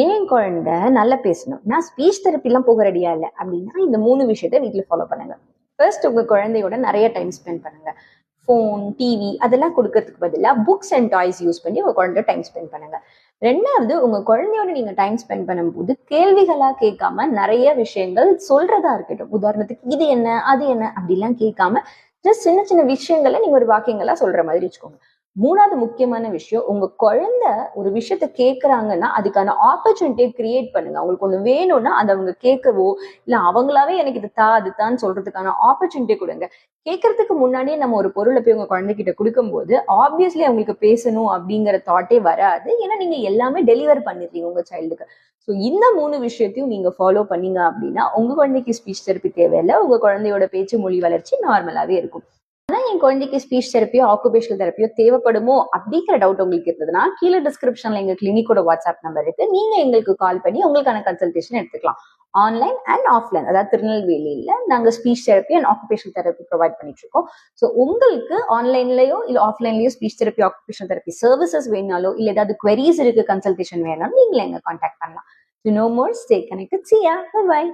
ஏன் குழந்தை நல்லா பேசணும், நான் ஸ்பீச் தெரப்பிலாம் போக ரெடியா இல்லை அப்படின்னா இந்த 3 விஷயத்த வீட்டில் ஃபாலோ பண்ணுங்க. ஃபர்ஸ்ட், உங்க குழந்தையோட நிறைய டைம் ஸ்பெண்ட் பண்ணுங்க. ஃபோன், டிவி அதெல்லாம் கொடுக்கறதுக்கு பதிலாக புக்ஸ் அண்ட் டாய்ஸ் யூஸ் பண்ணி உங்க குழந்தைய டைம் ஸ்பெண்ட் பண்ணுங்க. ரெண்டாவது, உங்க குழந்தையோட நீங்க டைம் ஸ்பெண்ட் பண்ணும்போது கேள்விகளா கேட்காம நிறைய விஷயங்கள் சொல்றதா இருக்கட்டும். உதாரணத்துக்கு இது என்ன அது என்ன அப்படிலாம் கேட்காம ஜஸ்ட் சின்ன சின்ன விஷயங்களை நீங்க ஒரு வாக்கியங்களா சொல்ற மாதிரி வச்சுக்கோங்க. மூணாவது முக்கியமான விஷயம், உங்க குழந்தை ஒரு விஷயத்த கேட்கறாங்கன்னா அதுக்கான ஆப்பர்ச்சுனிட்டியை கிரியேட் பண்ணுங்க. அவங்களுக்கு ஒண்ணு வேணும்னா அதை அவங்க கேட்கவோ இல்ல அவங்களாவே எனக்கு இது தா அது தான் சொல்றதுக்கான ஆப்பர்ச்சுனிட்டி கொடுங்க. கேட்கறதுக்கு முன்னாடியே நம்ம ஒரு பொருளை போய் உங்க குழந்தைகிட்ட கொடுக்கும்போது ஆப்வியஸ்லி அவங்களுக்கு பேசணும் அப்படிங்கிற தாட்டே வராது. ஏன்னா நீங்க எல்லாமே டெலிவர் பண்ணிடுறீங்க உங்க சைல்டுக்கு. ஸோ இந்த 3 விஷயத்தையும் நீங்க ஃபாலோ பண்ணீங்க அப்படின்னா உங்க குழந்தைக்கு ஸ்பீச் தெரப்பி தேவையில்லை. உங்க குழந்தையோட பேச்சு மொழி வளர்ச்சி நார்மலாவே இருக்கும். என் குழந்தைக்கு ஸ்பீச் தெரப்பியோ ஆக்குபேஷனல் தெரப்பியோ தேவைப்படுமோ அப்படிங்கிற டவுட் உங்களுக்கு இருந்ததுன்னா கீழே டிஸ்கிரிப்ஷன்ல எங்க கிளினிக்கோட வாட்ஸ்அப் நம்பர் இருக்கு. நீங்க எங்களுக்கு கால் பண்ணி உங்களுக்கான கன்சல்டேஷன் எடுத்துக்கலாம். ஆன்லைன் அண்ட் ஆஃப்லைன், அதாவது திருநெல்வேலியில நாங்க speech therapy and occupational therapy provide பண்ணிட்டு இருக்கோம். ஸோ உங்களுக்கு ஆன்லைன்லயோ இல்ல ஆஃப்லைன்லயோ speech therapy occupational therapy services வேணாலோ இல்ல ஏதாவது queries இருக்கு, கன்சல்டேஷன் வேணாலும் நீங்களே எங்க கான்டாக்ட் பண்ணலாம். To know more, stay connected. See ya. Bye bye.